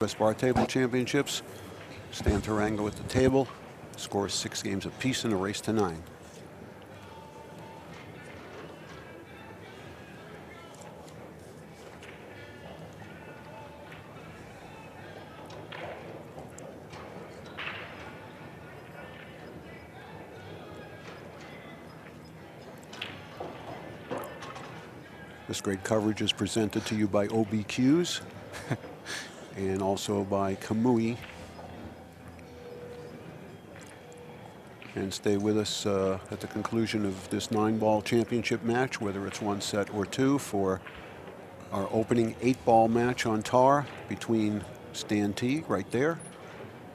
US Bar Table Championships. Stan Tourangeau at the table. Scores 6 games apiece in a race to 9. This great coverage is presented to you by OBQs and also by Kamui. And stay with us at the conclusion of this 9-ball championship match, whether it's 1 set or 2, for our opening 8-ball match on tar between Stan T right there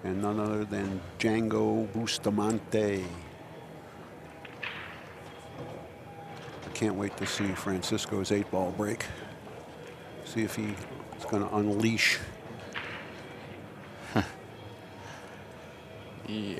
and none other than Django Bustamante. Can't wait to see Francisco's 8-ball break. See if he is going to unleash. Yeah.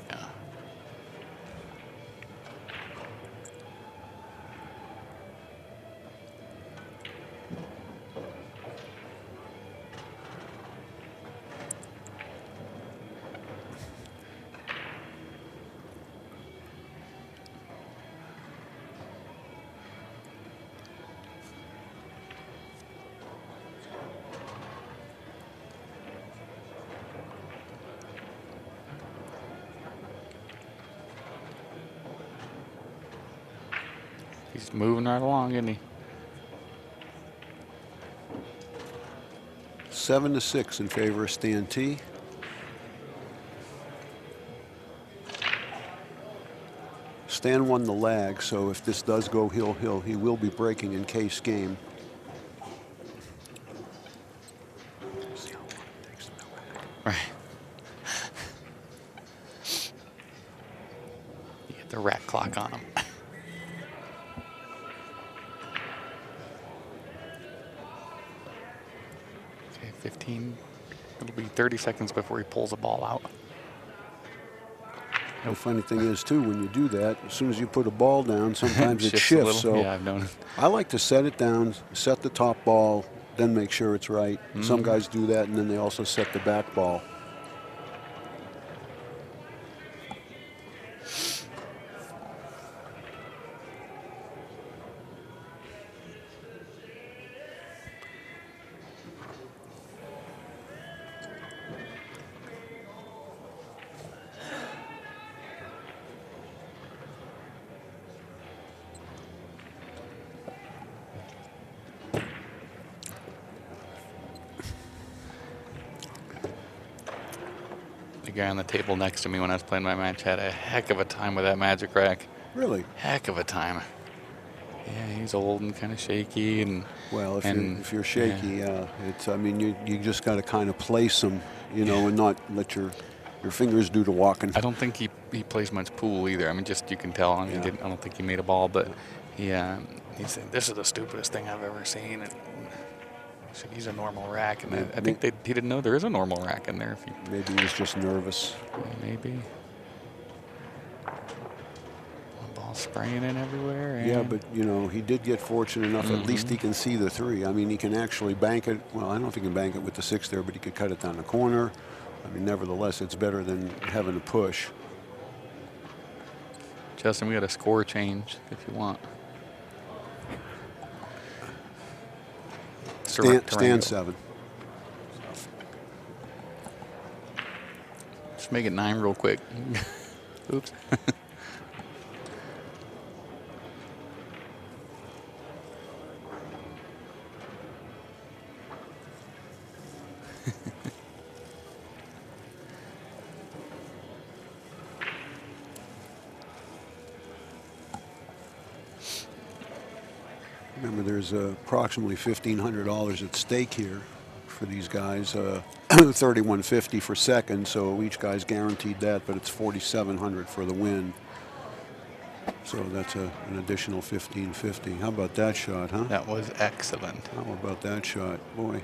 He's moving right along, isn't he? 7-6 in favor of Stan T. Stan won the lag, so if this does go hill, he will be breaking in case game. Right. You get the rat clock on him. Okay, 15. It'll be 30 seconds before he pulls the ball out. The funny thing is, too, when you do that, as soon as you put a ball down, sometimes it Shifts a shifts. little. So Yeah, I've noticed. I like to set it down, set the top ball, then make sure it's right. Some guys do that, and then they also set the back ball. The guy on the table next to me when I was playing my match had a heck of a time with that magic rack. Really? Heck of a time. Yeah, he's old and kind of shaky, and well, if you're shaky, it's. I mean, you just got to kind of place them, you know, and not let your fingers do the walking. I don't think he plays much pool either. I mean, just you can tell. I mean, I don't think he made a ball, but he said this is the stupidest thing I've ever seen. And said he's a normal rack, and I think he didn't know there is a normal rack in there. Maybe he was just nervous. Maybe. Ball spraying in everywhere. Yeah, but you know, he did get fortunate enough. At least he can see the 3. I mean, he can actually bank it. Well, I don't know if he can bank it with the 6 there, but he could cut it down the corner. I mean, nevertheless, it's better than having to push. Justin, we got a score change if you want. Stan 7. Just make it 9 real quick. Oops. Remember, there's approximately $1,500 at stake here for these guys. $31.50 for second, so each guy's guaranteed that, but it's $4,700 for the win. So that's an additional $1,550. How about that shot, huh? That was excellent. How about that shot, boy?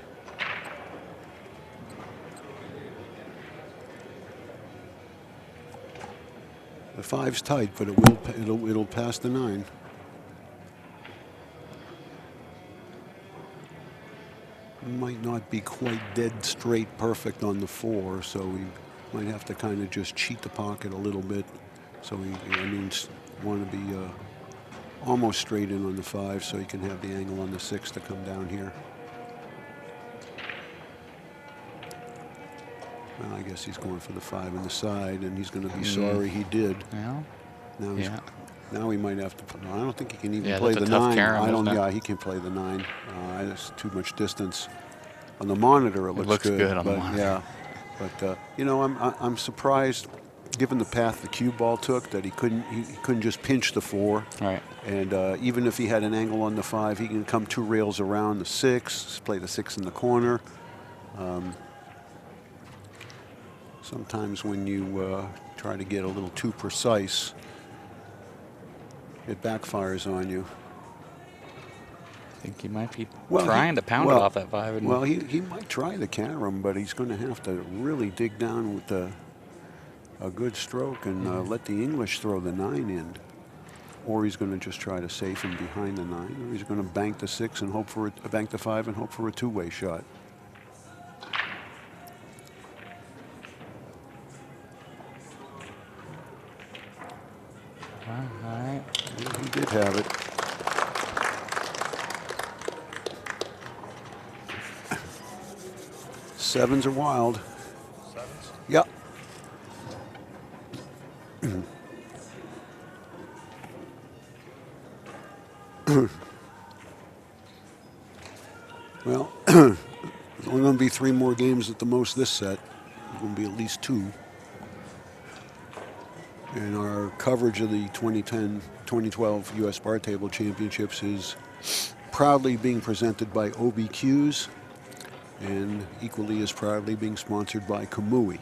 The 5's tight, but it'll pass the 9. might not be quite dead straight perfect on the 4, so we might have to kind of just cheat the pocket a little bit. So want to be almost straight in on the 5, so he can have the angle on the 6 to come down here. Well, I guess he's going for the 5 on the side, and he's going to be sorry he did. Yeah. Now he might have to. No, I don't think he can even Yeah, play that's the a tough 9. carom, I don't. isn't it? Yeah, he can play the 9. There's too much distance. On the monitor, it looks good on the monitor. Yeah, but you know, I'm surprised, given the path the cue ball took, that he couldn't just pinch the 4. Right. And even if he had an angle on the 5, he can come 2 rails around the 6, play the 6 in the corner. Sometimes when you try to get a little too precise, it backfires on you. I think he might be trying to pound it off that 5. And well, he might try the carom, but he's going to have to really dig down with a good stroke and let the English throw the 9 in. Or he's going to just try to safe him behind the 9. Or he's going to bank the 6 and hope for bank the 5 and hope for a 2-way shot. All right. Yeah, he did have it. Sevens are wild. Sevens? Yep. Well, there's only going to be 3 more games at the most this set. There's going to be at least 2. And our coverage of the 2012 U.S. Bar Table Championships is proudly being presented by OBQs and equally as proudly being sponsored by Kamui.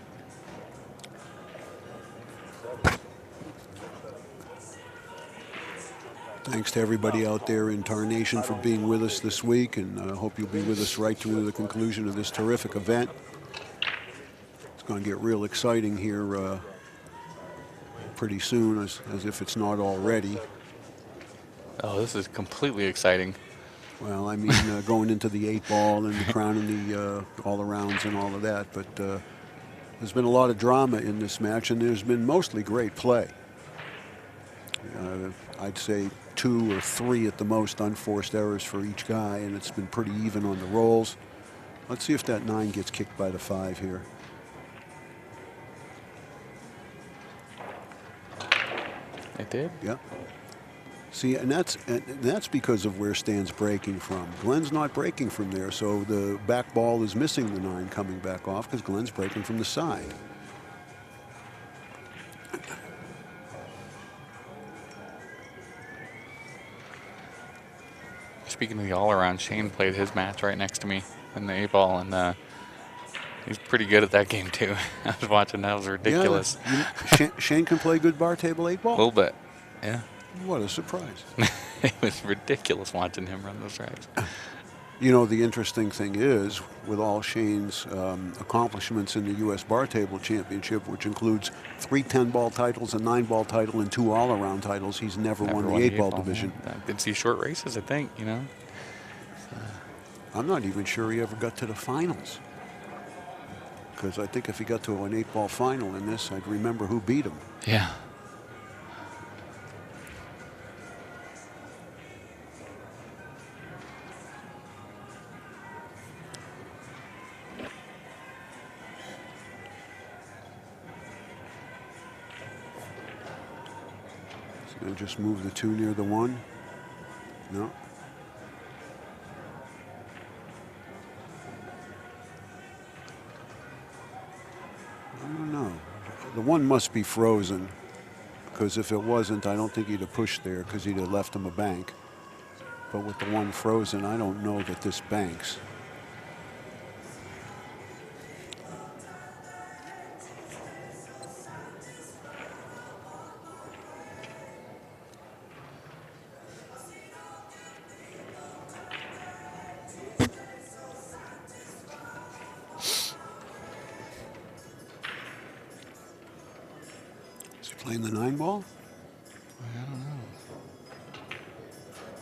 Thanks to everybody out there in Tar Nation for being with us this week, and I hope you'll be with us right through the conclusion of this terrific event. It's going to get real exciting here pretty soon, as if it's not already. Oh, this is completely exciting. Well, I mean, going into the 8-ball and the crowning the all-arounds and all of that, but there's been a lot of drama in this match, and there's been mostly great play. I'd say 2 or 3 at the most unforced errors for each guy, and it's been pretty even on the rolls. Let's see if that 9 gets kicked by the 5 here. It did? Yeah. See, and that's because of where Stan's breaking from. Glenn's not breaking from there, so the back ball is missing the 9 coming back off because Glenn's breaking from the side. Speaking of the all-around, Shane played his match right next to me in the 8-ball, and he's pretty good at that game too. I was watching; that was ridiculous. Yeah, Shane can play good bar table 8-ball. A little bit, yeah. What a surprise! It was ridiculous watching him run those racks. You know, the interesting thing is, with all Shane's accomplishments in the U.S. Bar Table Championship, which includes 3 10-ball titles, a 9-ball title, and 2 all-around titles, he's never won the 8-ball division. I did see short races, I think, you know. I'm not even sure he ever got to the finals. Because I think if he got to an 8-ball final in this, I'd remember who beat him. Yeah. So just move the 2 near the 1. No. I don't know. The 1 must be frozen, because if it wasn't, I don't think he'd have pushed there, because he'd have left him a bank. But with the 1 frozen, I don't know that this banks. Playing the 9-ball? I don't know.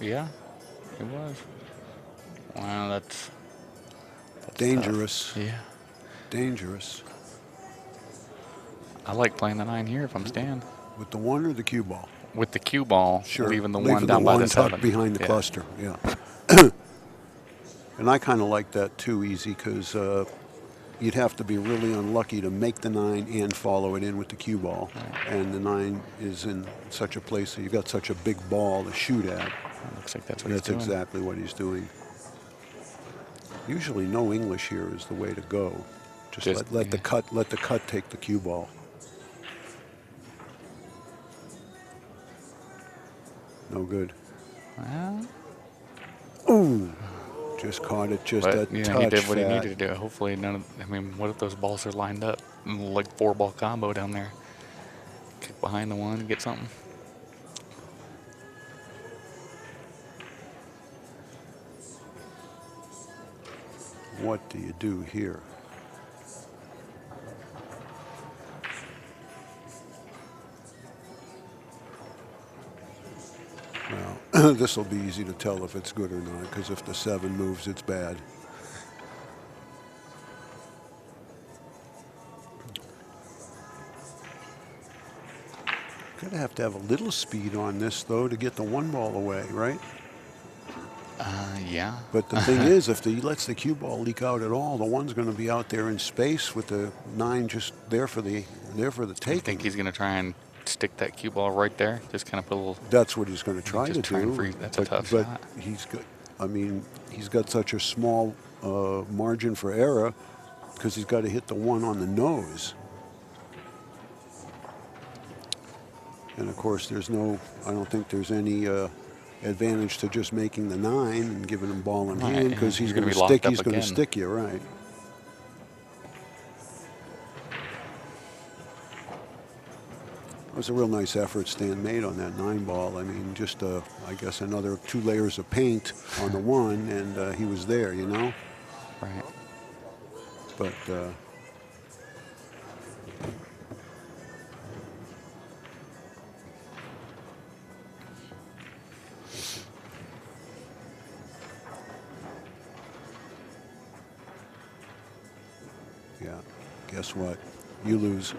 Yeah, it was. Wow, Dangerous. Yeah. Dangerous. I like playing the 9 here if I'm Stan. With the 1 or the cue ball? With the cue ball, Sure. leaving the 1 down by the 7. Tucked behind the cluster, yeah. And I kind of like that too, Easy, because you'd have to be really unlucky to make the 9 and follow it in with the cue ball. Right. And the 9 is in such a place that you've got such a big ball to shoot at. It looks like that's what he's doing. That's exactly what he's doing. Usually no English here is the way to go. Just let the cut take the cue ball. No good. Well, ooh. Just caught it just a touch he did what he needed to do. Hopefully none of, I mean, what if those balls are lined up? Like 4-ball combo down there. Kick behind the 1, get something. What do you do here? Well, this will be easy to tell if it's good or not, because if the 7 moves, it's bad. Gonna have to have a little speed on this, though, to get the 1 ball away, right? Yeah. But the thing is, if he lets the cue ball leak out at all, the 1's going to be out there in space with the 9 just there for the taking. I think he's going to try and stick that cue ball right there. Just kind of put a little. That's what he's going to try to do. That's a tough shot. But he's got. I mean, he's got such a small margin for error because he's got to hit the 1 on the nose. And of course, there's no. I don't think there's any advantage to just making the 9 and giving him ball in hand because he's going to stick. He's going to stick you, right? It was a real nice effort Stan made on that 9 ball. I mean, just I guess another 2 layers of paint on the 1, and he was there, you know. Right. But. Yeah, guess what? You lose.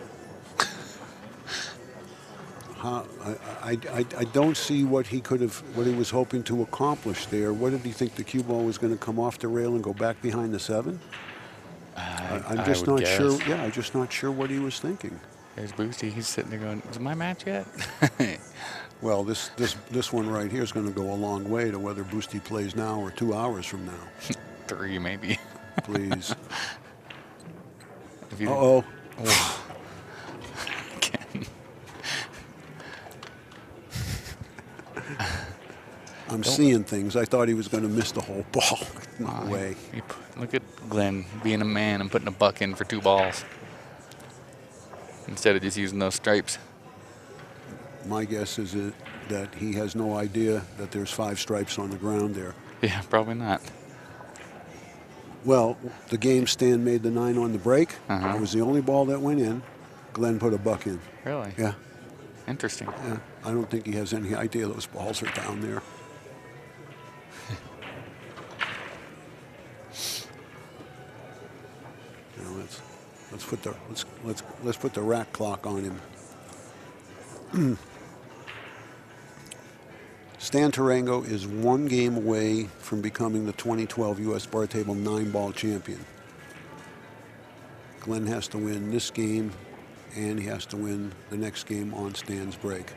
I don't see what he was hoping to accomplish there. What did he think the cue ball was going to come off the rail and go back behind the 7? I'm just not sure. Yeah, I'm just not sure what he was thinking. There's Boosty. He's sitting there going, "Is it my match yet?" Well, this one right here is going to go a long way to whether Boosty plays now or 2 hours from now. 3 maybe. Please. Uh-oh. Again. I'm seeing things. I thought he was going to miss the whole ball. No way. Look at Glenn being a man and putting a buck in for 2 balls instead of just using those stripes. My guess is that he has no idea that there's 5 stripes on the ground there. Yeah, probably not. Well, the game Stan made the 9 on the break. It was the only ball that went in. Glenn put a buck in. Really? Yeah. Interesting. Yeah. I don't think he has any idea those balls are down there. You know, let's put the rack clock on him. Stan Tourangeau is 1 game away from becoming the 2012 U.S. Bar Table 9-ball champion. Glenn has to win this game, and he has to win the next game on Stan's break.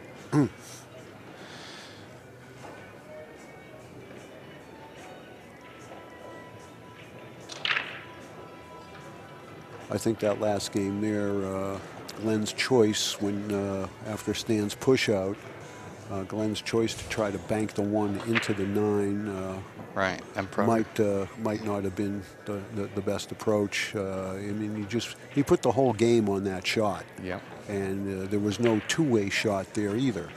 I think that last game there, Glenn's choice when after Stan's push out, Glenn's choice to try to bank the 1 into the 9 right. might not have been the best approach. I mean, he put the whole game on that shot. Yeah. And there was no 2-way shot there either.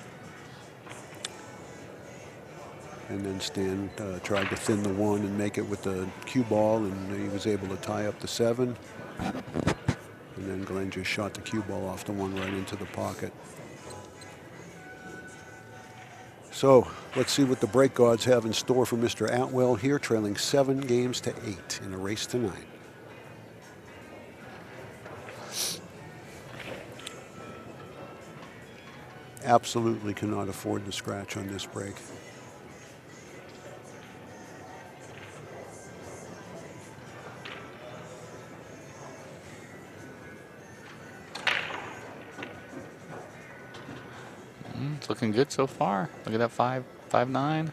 And then Stan tried to thin the 1 and make it with the cue ball, and he was able to tie up the 7. And then Glenn just shot the cue ball off the 1 right into the pocket. So let's see what the break gods have in store for Mr. Atwell here, trailing 7 games to 8 in a race to 9. absolutely cannot afford the scratch on this break. It's looking good so far. Look at that 5.59.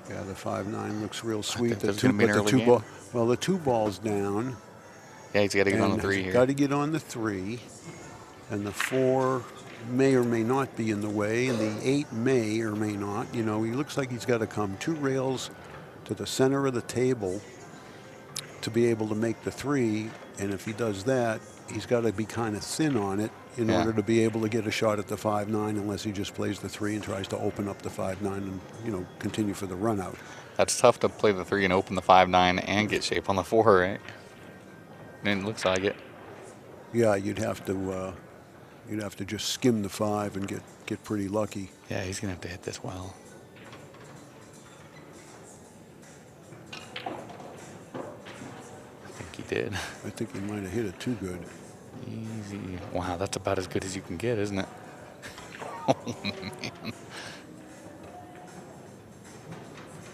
Yeah, the 5.9 looks real sweet. This is gonna be an early game. Well, the 2 balls down. Yeah, he's got to get on the 3 here. Got to get on the 3, and the 4 may or may not be in the way, and the 8 may or may not. You know, he looks like he's got to come 2 rails to the center of the table to be able to make the 3, and if he does that, he's got to be kind of thin on it in order to be able to get a shot at the 5.9, unless he just plays the 3 and tries to open up the 5.9 and, you know, continue for the run out. That's tough to play the 3 and open the 5.9 and get shape on the 4, right? And it looks like it. Yeah, you'd have to just skim the 5 and get pretty lucky. Yeah, he's gonna have to hit this well. I think he did. I think he might have hit it too good. Easy. Wow, that's about as good as you can get, isn't it? Oh, man.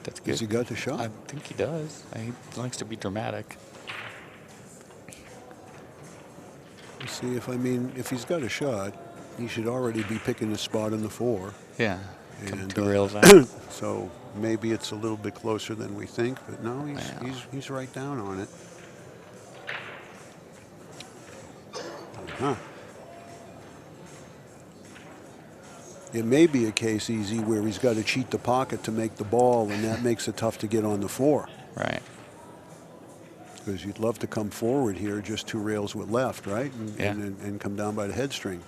That's good. Has he got the shot? I think he does. He likes to be dramatic. Let's see if he's got a shot, he should already be picking a spot in the 4. Yeah. Come And 2 rails out. so maybe it's a little bit closer than we think, but no, he's right down on it. It may be a case, Easy, where he's got to cheat the pocket to make the ball, and that makes it tough to get on the 4. Right. Because you'd love to come forward here, just 2 rails with left, right? And, and come down by the head string.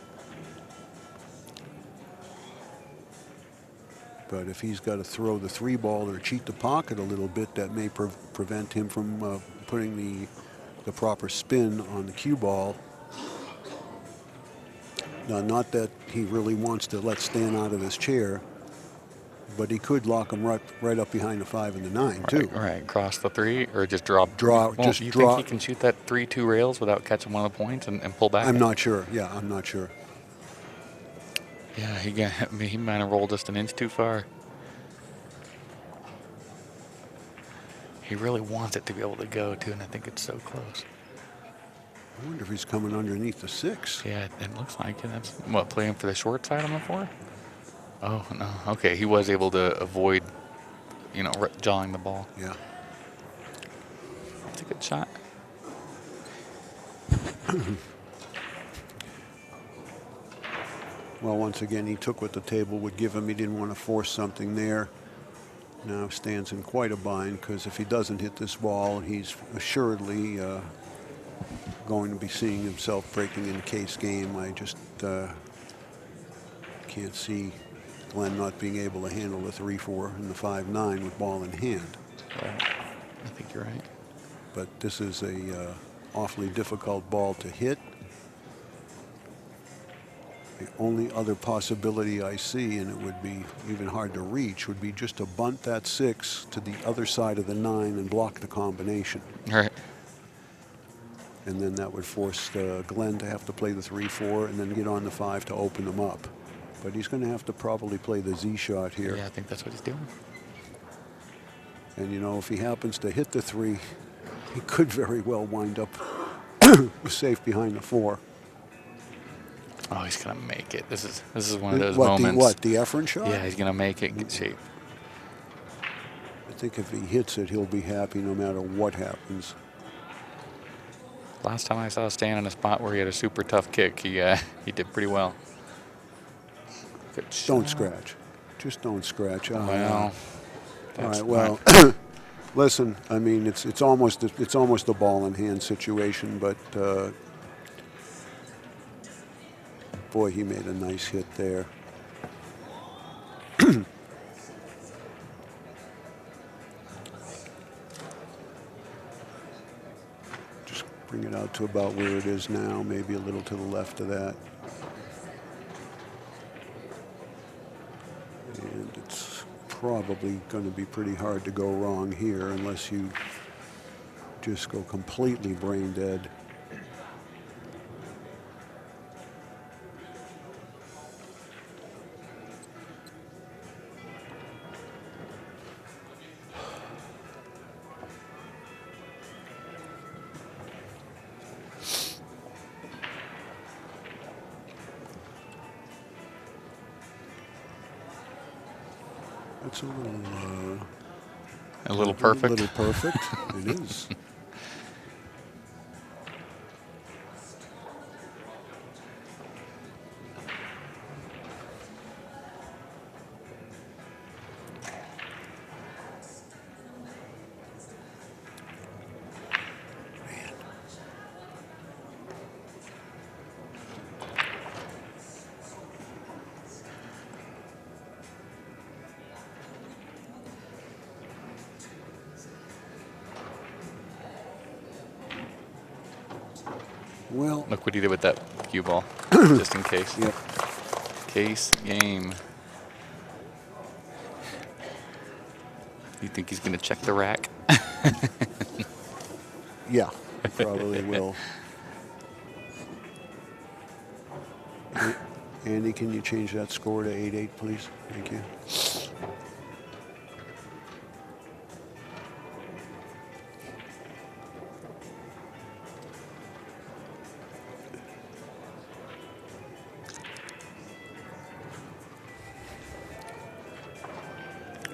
But if he's got to throw the 3 ball or cheat the pocket a little bit, that may prevent him from putting the proper spin on the cue ball. Now, not that he really wants to let Stan out of his chair, but he could lock him right up behind the 5 and the 9 too. Right, cross the 3 or just drop. Draw. Well, just you draw. think he can shoot that 3-2 rails without catching one of the points and pull back? I'm not sure. Yeah, I'm not sure. Yeah, he might have rolled just an inch too far. He really wants it to be able to go too, and I think it's so close. I wonder if he's coming underneath the 6. Yeah, it looks like it. That's what, playing for the short side on the 4? Oh no. Okay, he was able to avoid, you know, jawing the ball. Yeah. That's a good shot. Well, once again, he took what the table would give him. He didn't want to force something there. Now stands in quite a bind, because if he doesn't hit this ball, he's assuredly going to be seeing himself breaking in case game. I just can't see Glenn not being able to handle the 3-4 and the 5-9 with ball in hand. Right. I think you're right. But this is a awfully difficult ball to hit. The only other possibility I see, and it would be even hard to reach, would be just to bunt that 6 to the other side of the 9 and block the combination. Right. And then that would force Glenn to have to play the 3-4 and then get on the 5 to open them up. But he's going to have to probably play the Z shot here. Yeah, I think that's what he's doing. And, you know, if he happens to hit the 3, he could very well wind up safe behind the 4. Oh, he's gonna make it. This is one of those moments. The Efren shot? Yeah, he's gonna make it and get shape. I think if he hits it, he'll be happy no matter what happens. Last time I saw Stan in a spot where he had a super tough kick, he did pretty well. Good shot. Don't scratch. Just don't scratch. Well, all right. Well, listen. I mean, it's almost a ball in hand situation, but boy, he made a nice hit there. Just bring it out to about where it is now, maybe a little to the left of that. And it's probably going to be pretty hard to go wrong here unless you just go completely brain dead. It's a little perfect. A little perfect. It is. Well, look what he did with that cue ball, just in case. Yep. Case game. You think he's going to check the rack? Yeah, probably will. Andy, can you change that score to 8-8, please? Thank you.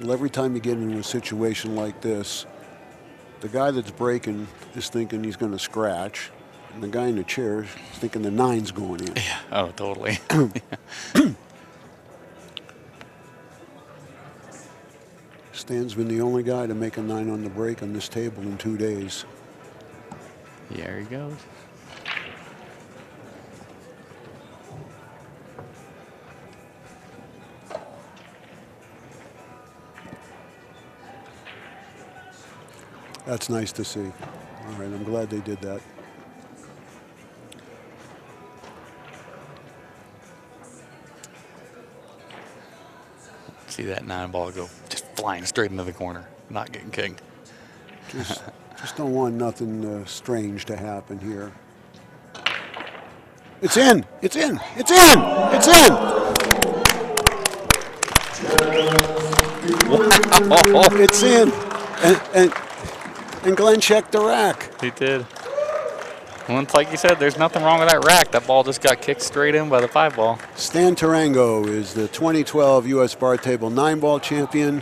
Well, every time you get into a situation like this, the guy that's breaking is thinking he's going to scratch, and the guy in the chair is thinking the 9's going in. Yeah. Oh, totally. Stan's been the only guy to make a 9 on the break on this table in 2 days. Yeah, there he goes. That's nice to see. All right, I'm glad they did that. See that 9 ball go just flying straight into the corner, not getting kicked. Just don't want nothing strange to happen here. It's in! It's in! It's in! It's in! Wow. It's in! And Glenn checked the rack. He did. Well, it's like you said, there's nothing wrong with that rack. That ball just got kicked straight in by the 5 ball. Stan Tourangeau is the 2012 U.S. Bar Table 9-ball champion.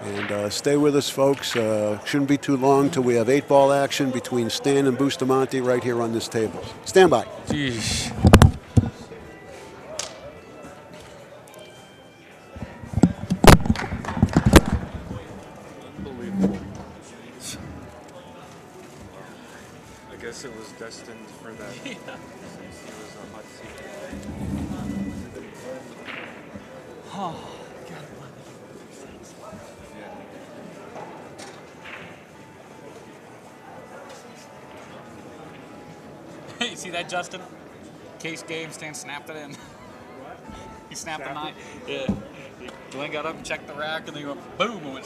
And stay with us, folks. Shouldn't be too long till we have 8-ball action between Stan and Bustamante right here on this table. Stand by. Jeez. Unbelievable. I guess it was destined for that. Since he was a hot seat. Oh, God. Hey, you see that, Justin? Case game, Stan snapped it in. What? He snapped the 9. Yeah. Glenn got up and checked the rack, and then he went boom and went